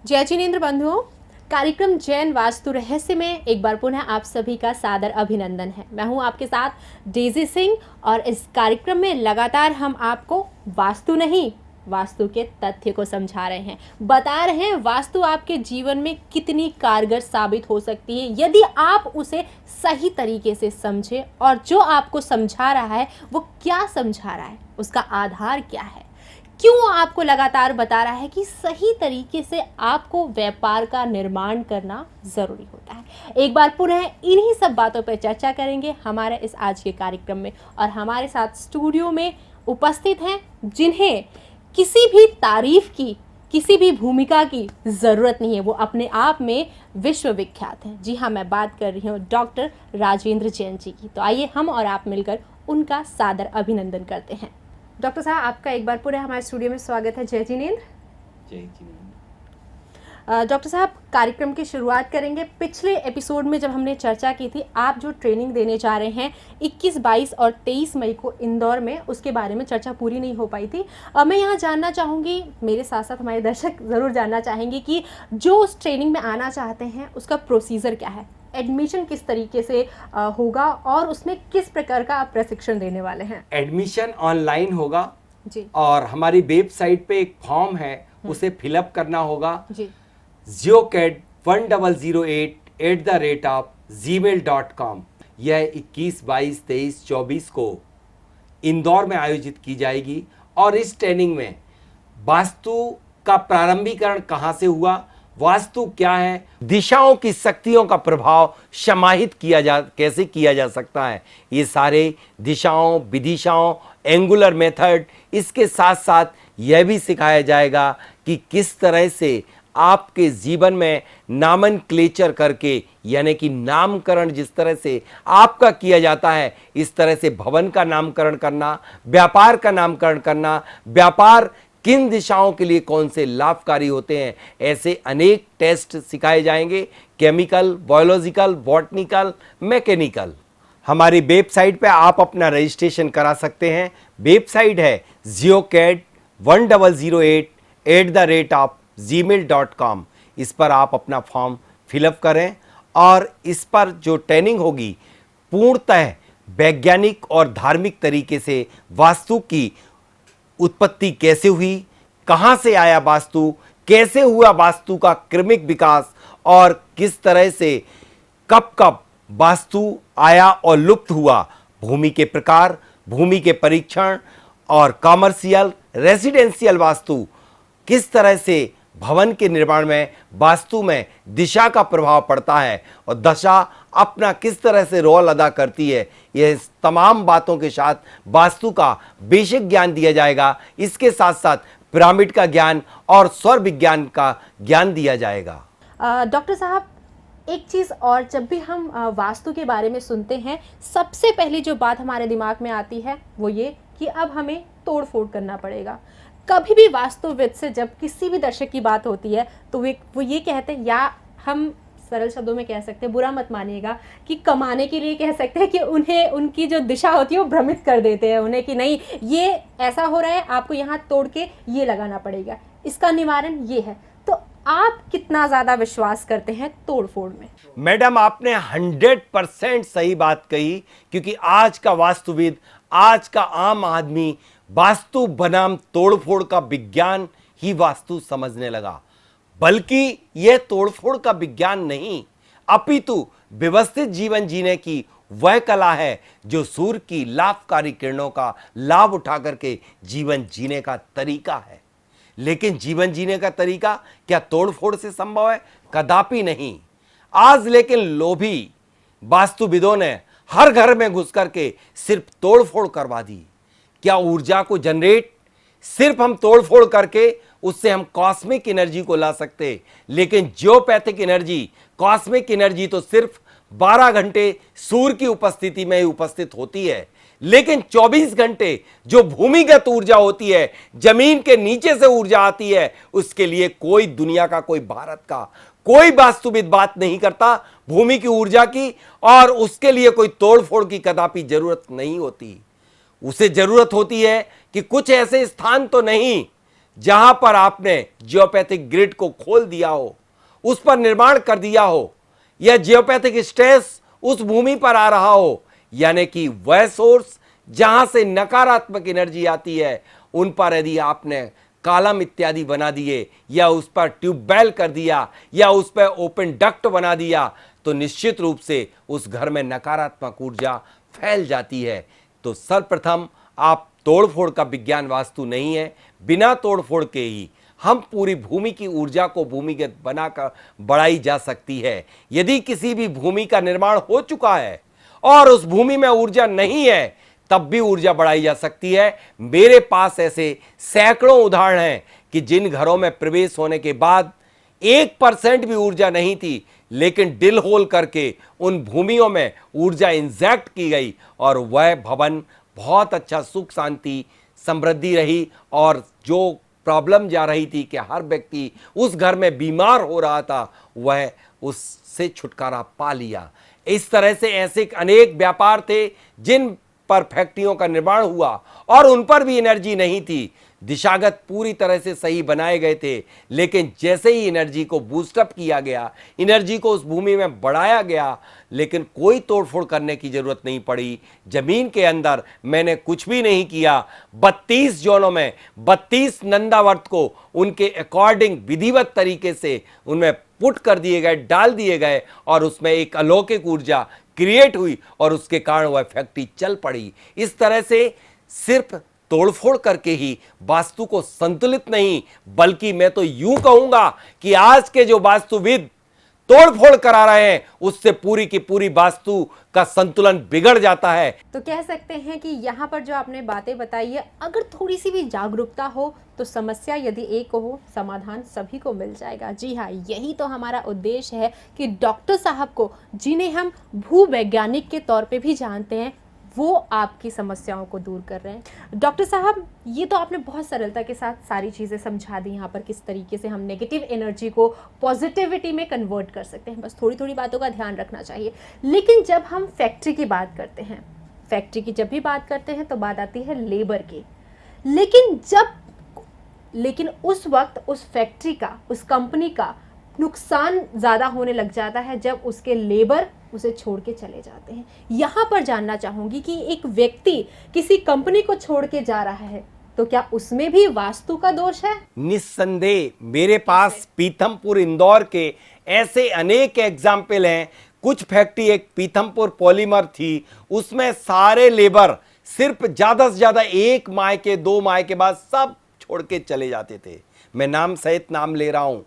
जय जिनेंद्र बंधुओं, कार्यक्रम जैन वास्तु रहस्य में एक बार पुनः आप सभी का सादर अभिनंदन है। मैं हूं आपके साथ डेजी सिंह और इस कार्यक्रम में लगातार हम आपको वास्तु नहीं, वास्तु के तथ्य को समझा रहे हैं, बता रहे हैं वास्तु आपके जीवन में कितनी कारगर साबित हो सकती है यदि आप उसे सही तरीके से समझें और जो आपको समझा रहा है वो क्या समझा रहा है, उसका आधार क्या है, क्यों आपको लगातार बता रहा है कि सही तरीके से आपको व्यापार का निर्माण करना ज़रूरी होता है। एक बार पुनः इन्हीं सब बातों पर चर्चा करेंगे हमारे इस आज के कार्यक्रम में। और हमारे साथ स्टूडियो में उपस्थित हैं जिन्हें किसी भी तारीफ की, किसी भी भूमिका की ज़रूरत नहीं है, वो अपने आप में विश्वविख्यात हैं। जी हाँ, मैं बात कर रही हूँ डॉक्टर राजेंद्र जैन जी की। तो आइए हम और आप मिलकर उनका सादर अभिनंदन करते हैं। डॉक्टर साहब, आपका एक बार पूरे हमारे स्टूडियो में स्वागत है। जय जिनेंद्र। जय जिनेंद्र। डॉक्टर साहब, कार्यक्रम की शुरुआत करेंगे। पिछले एपिसोड में जब हमने चर्चा की थी, आप जो ट्रेनिंग देने जा रहे हैं 21, 22 और 23 मई को इंदौर में, उसके बारे में चर्चा पूरी नहीं हो पाई थी। मैं यहाँ जानना चाहूँगी, मेरे साथ साथ हमारे दर्शक ज़रूर जानना चाहेंगे कि जो उस ट्रेनिंग में आना चाहते हैं उसका प्रोसीजर क्या है, एडमिशन किस तरीके से होगा और उसमें किस प्रकार का आप प्रशिक्षण देने वाले हैं? एडमिशन ऑनलाइन होगा जी। और हमारी वेबसाइट पे एक फॉर्म है, उसे फिलअप करना होगा जी। geocad1008@gmail.com। यह 21, 22, 23, 24 को इंदौर में आयोजित की जाएगी। और इस ट्रेनिंग में वास्तु का प्रारंभिकरण कहाँ से हुआ, वास्तु क्या है, दिशाओं की शक्तियों का प्रभाव समाहित कैसे किया जा सकता है, ये सारे दिशाओं, विदिशाओं, एंगुलर मेथड, इसके साथ साथ यह भी सिखाया जाएगा कि किस तरह से आपके जीवन में नामनक्लेचर करके, यानी कि नामकरण जिस तरह से आपका किया जाता है, इस तरह से भवन का नामकरण करना, व्यापार का नामकरण करना, व्यापार किन दिशाओं के लिए कौन से लाभकारी होते हैं, ऐसे अनेक टेस्ट सिखाए जाएंगे, केमिकल, बायोलॉजिकल, बॉटनिकल, मैकेनिकल। हमारी वेबसाइट पे आप अपना रजिस्ट्रेशन करा सकते हैं। वेबसाइट है geocad1008@gmail.com। इस पर आप अपना फॉर्म फिलअप करें और इस पर जो ट्रेनिंग होगी पूर्णतः वैज्ञानिक और धार्मिक तरीके से वास्तु की उत्पत्ति कैसे हुई, कहां से आया वास्तु, कैसे हुआ वास्तु का क्रमिक विकास और किस तरह से कब कब वास्तु आया और लुप्त हुआ, भूमि के प्रकार, भूमि के परीक्षण और कॉमर्शियल, रेसिडेंशियल वास्तु, किस तरह से भवन के निर्माण में वास्तु में दिशा का प्रभाव पड़ता है और दशा अपना किस तरह से रोल अदा करती है, यह तमाम बातों के साथ वास्तु का बेसिक ज्ञान दिया जाएगा। इसके साथ साथ पिरामिड का ज्ञान और सौर विज्ञान का ज्ञान दिया जाएगा। डॉक्टर साहब, एक चीज़ और, जब भी हम वास्तु के बारे में सुनते हैं, सबसे पहली जो बात हमारे दिमाग में आती है वो ये कि अब हमें तोड़ फोड़ करना पड़ेगा। कभी भी वास्तुविद से जब किसी भी दर्शक की बात होती है तो वो ये कहते हैं, या हम सरल शब्दों में कह सकते हैं, बुरा मत मानिएगा, कि कमाने के लिए कह सकते हैं कि उन्हें उनकी जो दिशा होती है वो भ्रमित कर देते हैं उन्हें, कि नहीं ये ऐसा हो रहा है, आपको यहाँ तोड़ के ये लगाना पड़ेगा, इसका निवारण ये है। तो आप कितना ज़्यादा विश्वास करते हैं तोड़ फोड़ में? मैडम, आपने 100% सही बात कही, क्योंकि आज का वास्तुविद, आज का आम आदमी वास्तु बनाम तोड़फोड़ का विज्ञान ही वास्तु समझने लगा। बल्कि यह तोड़फोड़ का विज्ञान नहीं, अपितु व्यवस्थित जीवन जीने की वह कला है जो सूर्य की लाभकारी किरणों का लाभ उठा करके जीवन जीने का तरीका है। लेकिन जीवन जीने का तरीका क्या तोड़फोड़ से संभव है? कदापि नहीं। आज लेकिन लोभी वास्तुविदों ने हर घर में घुस करके सिर्फ तोड़फोड़ करवा दी। क्या ऊर्जा को जनरेट सिर्फ हम तोड़फोड़ करके उससे हम कॉस्मिक एनर्जी को ला सकते, लेकिन जियोपैथिक एनर्जी, कॉस्मिक एनर्जी तो सिर्फ 12 घंटे सूर्य की उपस्थिति में ही उपस्थित होती है। लेकिन 24 घंटे जो भूमिगत ऊर्जा होती है, जमीन के नीचे से ऊर्जा आती है, उसके लिए कोई दुनिया का, कोई भारत का कोई वास्तुविद बात नहीं करता भूमि की ऊर्जा की, और उसके लिए कोई तोड़फोड़ की कदापि जरूरत नहीं होती। उसे जरूरत होती है कि कुछ ऐसे स्थान तो नहीं जहां पर आपने जियोपैथिक ग्रिड को खोल दिया हो, उस पर निर्माण कर दिया हो, या जियोपैथिक स्ट्रेस उस भूमि पर आ रहा हो, यानी कि वह सोर्स जहां से नकारात्मक एनर्जी आती है, उन पर यदि आपने कॉलम इत्यादि बना दिए, या उस पर ट्यूबवेल कर दिया, या उस पर ओपन डक्ट बना दिया, तो निश्चित रूप से उस घर में नकारात्मक ऊर्जा फैल जाती है। तो सर्वप्रथम आप तोड़फोड़ का विज्ञान वास्तु नहीं है, बिना तोड़फोड़ के ही हम पूरी भूमि की ऊर्जा को भूमिगत बनाकर बढ़ाई जा सकती है। यदि किसी भी भूमि का निर्माण हो चुका है और उस भूमि में ऊर्जा नहीं है, तब भी ऊर्जा बढ़ाई जा सकती है। मेरे पास ऐसे सैकड़ों उदाहरण हैं कि जिन घरों में प्रवेश होने के बाद 1% भी ऊर्जा नहीं थी, लेकिन डिल होल करके उन भूमियों में ऊर्जा इंजेक्ट की गई और वह भवन बहुत अच्छा सुख शांति समृद्धि रही, और जो प्रॉब्लम जा रही थी कि हर व्यक्ति उस घर में बीमार हो रहा था, वह उससे छुटकारा पा लिया। इस तरह से ऐसे अनेक व्यापार थे जिन पर फैक्ट्रियों का निर्माण हुआ और उन पर भी एनर्जी नहीं थी, दिशागत पूरी तरह से सही बनाए गए थे, लेकिन जैसे ही एनर्जी को बूस्टअप किया गया, एनर्जी को उस भूमि में बढ़ाया गया, लेकिन कोई तोड़फोड़ करने की जरूरत नहीं पड़ी। जमीन के अंदर मैंने कुछ भी नहीं किया। 32 जोनों में 32 नंदावर्त को उनके अकॉर्डिंग विधिवत तरीके से उनमें पुट कर दिए गए, डाल दिए गए, और उसमें एक अलौकिक ऊर्जा क्रिएट हुई और उसके कारण वह फैक्ट्री चल पड़ी। इस तरह से सिर्फ तोड़फोड़ करके ही वास्तु को संतुलित नहीं, बल्कि मैं तो यूं कहूंगा कि आज के जो वास्तुविद तोड़फोड़ करा रहे हैं, उससे पूरी की पूरी वास्तु का संतुलन बिगड़ जाता है। तो कह सकते हैं कि यहाँ पर जो आपने बातें बताई है, अगर थोड़ी सी भी जागरूकता हो तो समस्या यदि एक को हो, समाधान सभी को मिल जाएगा। जी हाँ, यही तो हमारा उद्देश्य है कि डॉक्टर साहब को, जिन्हें हम भूवैज्ञानिक के तौर पे भी जानते हैं, वो आपकी समस्याओं को दूर कर रहे हैं। डॉक्टर साहब, ये तो आपने बहुत सरलता के साथ सारी चीज़ें समझा दी यहाँ पर, किस तरीके से हम नेगेटिव एनर्जी को पॉजिटिविटी में कन्वर्ट कर सकते हैं। बस थोड़ी थोड़ी बातों का ध्यान रखना चाहिए। लेकिन जब हम फैक्ट्री की बात करते हैं, फैक्ट्री की जब भी बात करते हैं तो बात आती है लेबर की। लेकिन उस वक्त उस फैक्ट्री का, उस कंपनी का नुकसान ज़्यादा होने लग जाता है जब उसके लेबर उसे छोड़ के चले जाते हैं। यहाँ पर जानना चाहूँगी कि एक व्यक्ति किसी कंपनी को छोड़ के जा रहा है, तो क्या उसमें भी वास्तु का दोष है? निस्संदेह मेरे पास पीथमपुर इंदौर के ऐसे अनेक एग्जाम्पल हैं। कुछ फैक्ट्री, एक पीथमपुर पॉलीमर थी, उसमें सारे लेबर सिर्फ ज़्यादा से ज़्यादा 1 माह के 2 माह के बाद सब छोड़ के चले जाते थे। मैं नाम सहित नाम ले रहा हूं।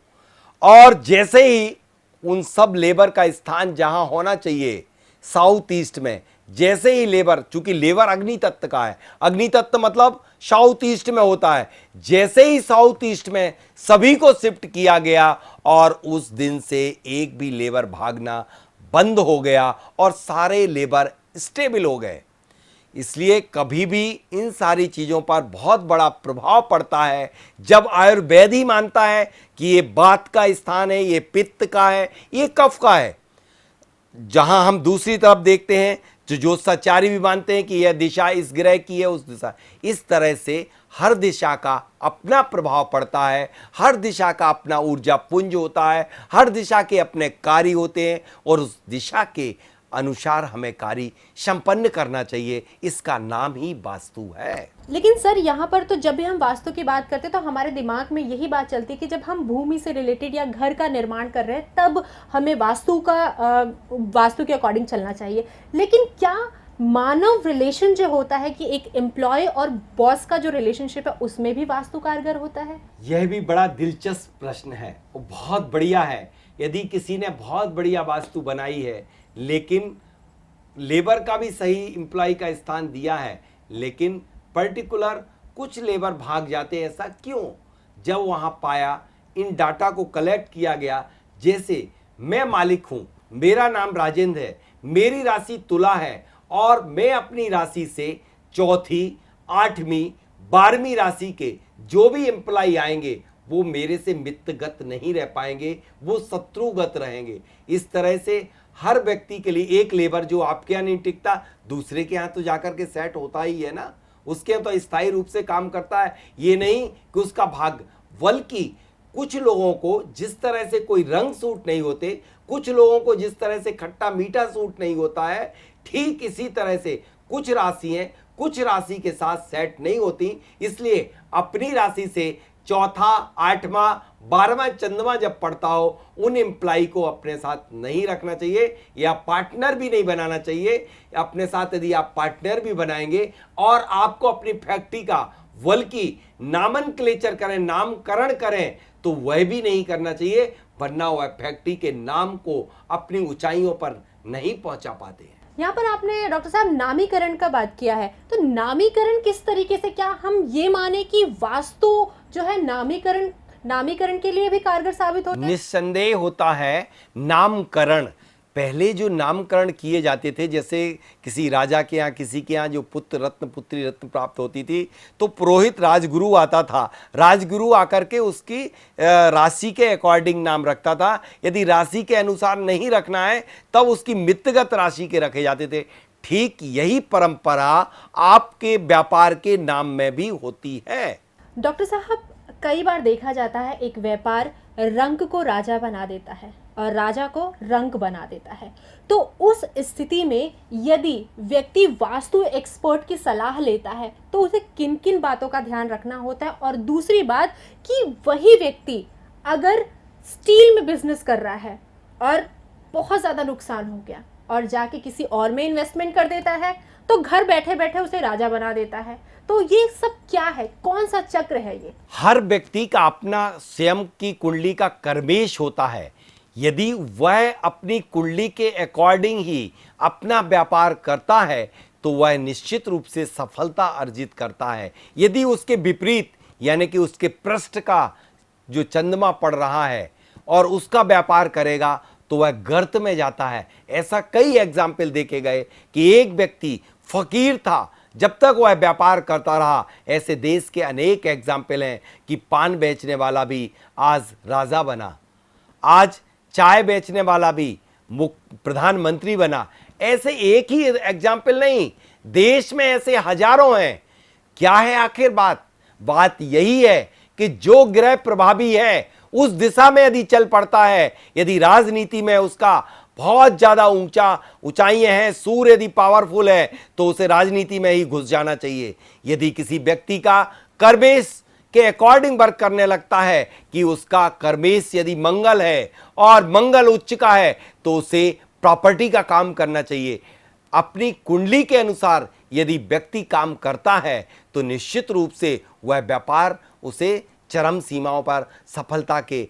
और जैसे ही उन सब लेबर का स्थान जहां होना चाहिए साउथ ईस्ट में, जैसे ही लेबर, चूंकि लेबर अग्नि तत्व का है, अग्नि तत्व मतलब साउथ ईस्ट में होता है, जैसे ही साउथ ईस्ट में सभी को शिफ्ट किया गया और उस दिन से एक भी लेबर भागना बंद हो गया और सारे लेबर स्टेबल हो गए। इसलिए कभी भी इन सारी चीज़ों पर बहुत बड़ा प्रभाव पड़ता है जब आयुर्वेद ही मानता है कि ये वात का स्थान है, ये पित्त का है, ये कफ का है। जहां हम दूसरी तरफ देखते हैं, जो ज्योतिषाचार्य भी मानते हैं कि यह दिशा इस ग्रह की है, उस दिशा। इस तरह से हर दिशा का अपना प्रभाव पड़ता है, हर दिशा का अपना ऊर्जा पुंज होता है, हर दिशा के अपने कार्य होते हैं और उस दिशा के अनुसार हमें कार्य संपन्न करना चाहिए। इसका नाम ही वास्तु है। लेकिन सर, यहाँ पर तो जब भी हम वास्तु की बात करते हैं तो हमारे दिमाग में यही बात चलती है कि जब हम भूमि से रिलेटेड या घर का निर्माण कर रहे हैं तब हमें वास्तु के अकॉर्डिंग चलना चाहिए। लेकिन क्या मानव रिलेशन जो होता है कि एक एम्प्लॉय और बॉस का जो रिलेशनशिप है, उसमें भी वास्तु कारगर होता है? यह भी बड़ा दिलचस्प प्रश्न है और बहुत बढ़िया है। यदि किसी ने बहुत बढ़िया वास्तु बनाई है, लेकिन लेबर का भी सही एम्प्लॉय का स्थान दिया है, लेकिन पर्टिकुलर कुछ लेबर भाग जाते हैं, ऐसा क्यों? जब वहां पाया, इन डाटा को कलेक्ट किया गया, जैसे मैं मालिक हूं, मेरा नाम राजेंद्र है, मेरी राशि तुला है और मैं अपनी राशि से चौथी, 8वीं, 12वीं राशि के जो भी एम्प्लॉय आएंगे वो मेरे से मित्रगत नहीं रह पाएंगे, वो शत्रुगत रहेंगे। इस तरह से हर व्यक्ति के लिए एक लेबर जो आपके यहाँ नहीं टिकता, दूसरे के यहाँ तो जाकर के सेट होता ही है ना। उसके तो स्थायी रूप से काम करता है, ये नहीं कि उसका भाग्य। बल्कि कुछ लोगों को जिस तरह से कोई रंग सूट नहीं होते, कुछ लोगों को जिस तरह से खट्टा मीठा सूट नहीं होता है, ठीक इसी तरह से कुछ राशियां कुछ राशि के साथ सेट नहीं होती। इसलिए अपनी राशि से चौथा, आठवां, 12वां चंद्रमा जब पड़ता हो, उन एम्प्लाई को अपने साथ नहीं रखना चाहिए या पार्टनर भी नहीं बनाना चाहिए। अपने साथ यदि आप पार्टनर भी बनाएंगे और आपको अपनी फैक्ट्री का बल्कि नामनक्लेचर करें, नामकरण करें, तो वह भी नहीं करना चाहिए, वरना वह फैक्ट्री के नाम को अपनी ऊंचाइयों पर नहीं पहुंचा पाते हैं। यहाँ पर आपने डॉक्टर साहब नामीकरण का बात किया है, तो नामीकरण किस तरीके से, क्या हम ये माने कि वास्तु जो है नामीकरण के लिए भी कारगर साबित होता है? निस्संदेह होता है नामकरण। पहले जो नामकरण किए जाते थे, जैसे किसी राजा के यहाँ, किसी के यहाँ जो पुत्र रत्न पुत्री रत्न प्राप्त होती थी, तो पुरोहित राजगुरु आता था। राजगुरु आकर के उसकी राशि के अकॉर्डिंग नाम रखता था। यदि राशि के अनुसार नहीं रखना है, तब उसकी मित्रगत राशि के रखे जाते थे। ठीक यही परंपरा आपके व्यापार के नाम में भी होती है। डॉक्टर साहब, कई बार देखा जाता है एक व्यापार रंग को राजा बना देता है और राजा को रंग बना देता है। तो उस स्थिति में यदि व्यक्ति वास्तु एक्सपर्ट की सलाह लेता है, तो उसे किन किन बातों का ध्यान रखना होता है? और दूसरी बात कि वही व्यक्ति अगर स्टील में बिजनेस कर रहा है और बहुत ज़्यादा नुकसान हो गया और जाके किसी और में इन्वेस्टमेंट कर देता है, तो घर बैठे बैठे उसे राजा बना देता है। तो ये सब क्या है, कौन सा चक्र है ये? हर व्यक्ति का अपना स्वयं की कुंडली का कर्मेश होता है। यदि वह अपनी कुंडली के अकॉर्डिंग ही अपना व्यापार करता है, तो वह निश्चित रूप से सफलता अर्जित करता है। यदि उसके विपरीत, यानी कि उसके पृष्ठ का जो चंद्रमा पड़ रहा है और उसका व्यापार करेगा, तो वह गर्त में जाता है। ऐसा कई एग्जाम्पल देखे गए कि एक व्यक्ति फकीर था, जब तक वह व्यापार करता रहा। ऐसे देश के अनेक एग्जाम्पल हैं कि पान बेचने वाला भी आज राजा बना, आज चाय बेचने वाला भी प्रधानमंत्री बना। ऐसे एक ही एग्जाम्पल नहीं, देश में ऐसे हजारों हैं। क्या है आखिर बात यही है कि जो ग्रह प्रभावी है उस दिशा में यदि चल पड़ता है, यदि राजनीति में उसका बहुत ज्यादा ऊंचाइयां हैं, सूर्य यदि पावरफुल है, तो उसे राजनीति में ही घुस जाना चाहिए। यदि किसी व्यक्ति का कर्मेश के अकॉर्डिंग वर्क करने लगता है कि उसका कर्मेश यदि मंगल है और मंगल उच्च का है, तो उसे प्रॉपर्टी का काम करना चाहिए। अपनी कुंडली के अनुसार यदि व्यक्ति काम करता है, तो निश्चित रूप से वह व्यापार उसे चरम सीमाओं पर सफलता के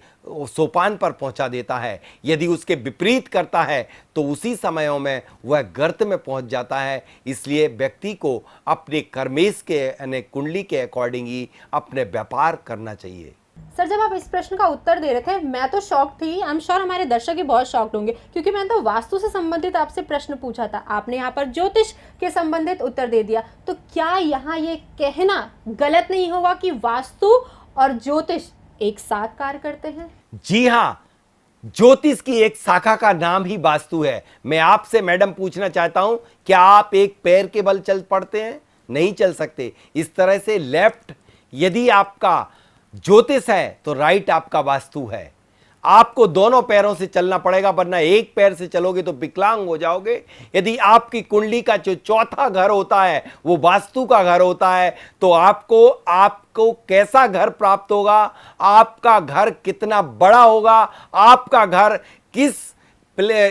सोपान पर पहुंचा देता है। यदि उसके विपरीत करता है, तो उसी समयों में वह गर्त में पहुंच जाता है। इसलिए व्यक्ति को अपने कर्मेश के यानी कुंडली के अकॉर्डिंग ही अपने व्यापार करना चाहिए। सर, जब आप इस प्रश्न का उत्तर दे रहे थे, मैं तो शॉक थी। आई एम श्योर हमारे दर्शक भी बहुत शॉक्ड होंगे, क्योंकि मैंने तो वास्तु से संबंधित आपसे प्रश्न पूछा था, आपने यहाँ पर ज्योतिष के संबंधित उत्तर दे दिया। तो क्या यहाँ ये कहना गलत नहीं होगा कि वास्तु और ज्योतिष एक साथ कार्य करते हैं? जी हाँ, ज्योतिष की एक शाखा का नाम ही वास्तु है। मैं आपसे मैडम पूछना चाहता हूं, क्या आप एक पैर के बल चल पड़ते हैं? नहीं चल सकते। इस तरह से लेफ्ट यदि आपका ज्योतिष है, तो राइट आपका वास्तु है। आपको दोनों पैरों से चलना पड़ेगा, वरना एक पैर से चलोगे तो विकलांग हो जाओगे। यदि आपकी कुंडली का जो चौथा घर होता है वो वास्तु का घर होता है, तो आपको कैसा घर प्राप्त होगा, आपका घर कितना बड़ा होगा, आपका घर किस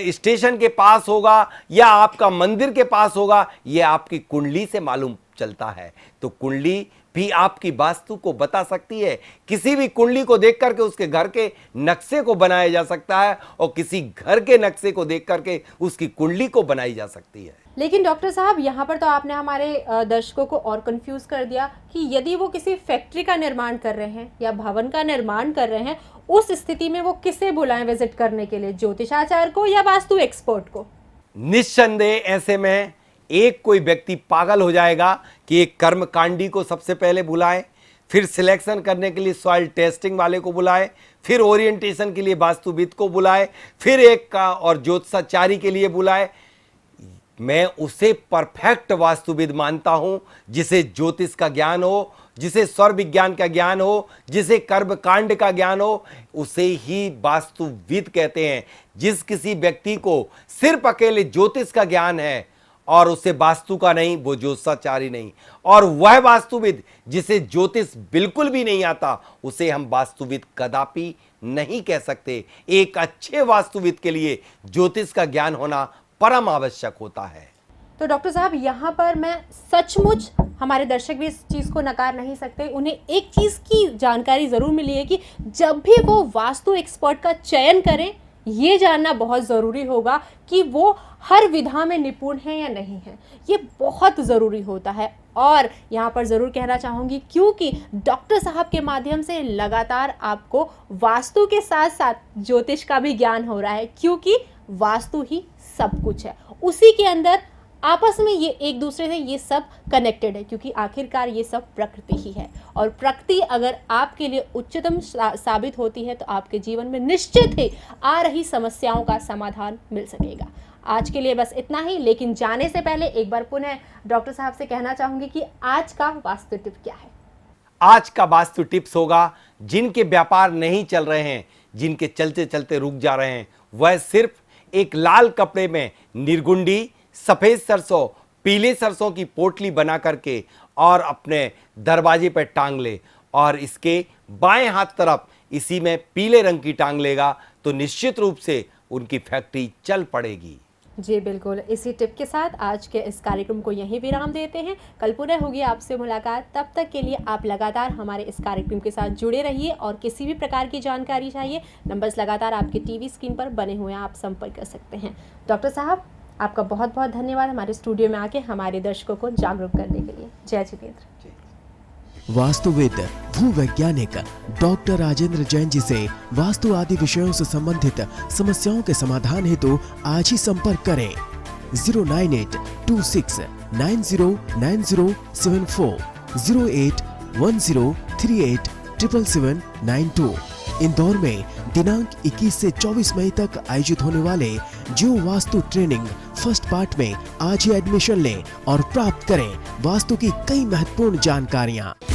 स्टेशन के पास होगा या आपका मंदिर के पास होगा, यह आपकी कुंडली से मालूम चलता है। तो कुंडली भी आपकी वास्तु को बता सकती है। किसी भी कुंडली को देख करके उसके घर के नक्शे को बनाया जा सकता है और किसी घर के नक्शे को देख करके उसकी कुंडली को बनाई जा सकती है। लेकिन डॉक्टर साहब, यहाँ पर तो आपने हमारे दर्शकों को और कंफ्यूज कर दिया कि यदि वो किसी फैक्ट्री का निर्माण कर रहे हैं या भवन का निर्माण कर रहे हैं, उस स्थिति में वो किसे बुलाएं विजिट करने के लिए, ज्योतिषाचार्य को या वास्तु एक्सपर्ट को? निस्संदेह ऐसे में एक कोई व्यक्ति पागल हो जाएगा कि एक कर्मकांडी को सबसे पहले बुलाए, फिर सिलेक्शन करने के लिए सॉइल टेस्टिंग वाले को बुलाए, फिर ओरिएंटेशन के लिए वास्तुविद को बुलाए, फिर एक का और ज्योतिषाचार्य के लिए बुलाए। मैं उसे परफेक्ट वास्तुविद मानता हूं जिसे ज्योतिष का ज्ञान हो, जिसे सौर विज्ञान का ज्ञान हो, जिसे कर्मकांड का ज्ञान हो, उसे ही वास्तुविद कहते हैं। जिस किसी व्यक्ति को सिर्फ अकेले ज्योतिष का ज्ञान है और उसे वास्तु का नहीं, वो ज्योतिषाचारी नहीं। और वह वास्तुविद जिसे ज्योतिष बिल्कुल भी नहीं आता, उसे हम वास्तुविद कदापि नहीं कह सकते। एक अच्छे वास्तुविद के लिए ज्योतिष का ज्ञान होना परम आवश्यक होता है। तो डॉक्टर साहब, यहाँ पर मैं सचमुच, हमारे दर्शक भी इस चीज़ को नकार नहीं सकते, उन्हें एक चीज़ की जानकारी ज़रूर मिली है कि जब भी वो वास्तु एक्सपर्ट का चयन करें, ये जानना बहुत ज़रूरी होगा कि वो हर विधा में निपुण है या नहीं है। ये बहुत ज़रूरी होता है। और यहाँ पर ज़रूर कहना चाहूँगी, क्योंकि डॉक्टर साहब के माध्यम से लगातार आपको वास्तु के साथ साथ ज्योतिष का भी ज्ञान हो रहा है, क्योंकि वास्तु ही सब कुछ है। उसी के अंदर आपस में ये एक दूसरे से ये सब कनेक्टेड है, क्योंकि आखिरकार ये सब प्रकृति ही है। और प्रकृति अगर आपके लिए उच्चतम साबित होती है तो आपके जीवन में निश्चित ही आ रही समस्याओं का समाधान मिल सकेगा। आज के लिए बस इतना ही, लेकिन जाने से पहले एक बार पुनः डॉक्टर साहब से कहना चाहूँगी कि आज का वास्तु टिप क्या है? आज का वास्तु टिप्स होगा, जिनके व्यापार नहीं चल रहे हैं, जिनके चलते चलते रुक जा रहे हैं, वह सिर्फ एक लाल कपड़े में निर्गुंडी, सफेद सरसों, पीले सरसों की पोटली बना करके और अपने दरवाजे पर टांग ले, और इसके बाएं हाथ तरफ इसी में पीले रंग की टांग लेगा तो निश्चित रूप से उनकी फैक्ट्री चल पड़ेगी। जी बिल्कुल, इसी टिप के साथ आज के इस कार्यक्रम को यहीं विराम देते हैं। कल पुनः होगी आपसे मुलाकात। तब तक के लिए आप लगातार हमारे इस कार्यक्रम के साथ जुड़े रहिए, और किसी भी प्रकार की जानकारी चाहिए, नंबर्स लगातार आपके टीवी स्क्रीन पर बने हुए हैं, आप संपर्क कर सकते हैं। डॉक्टर साहब, आपका बहुत बहुत धन्यवाद हमारे स्टूडियो में आके हमारे दर्शकों को जागरूक करने के लिए। जय जितेंद्र। वास्तुविद भूवैज्ञानिक डॉक्टर राजेंद्र जैन जी से वास्तु आदि विषयों से संबंधित समस्याओं के समाधान हेतु आज ही संपर्क करें 09826909074 08103877792। इंदौर में दिनांक 21 से 24 मई तक आयोजित होने वाले जियो वास्तु ट्रेनिंग फर्स्ट पार्ट में आज ही एडमिशन लें और प्राप्त करें वास्तु की कई महत्वपूर्ण जानकारियां।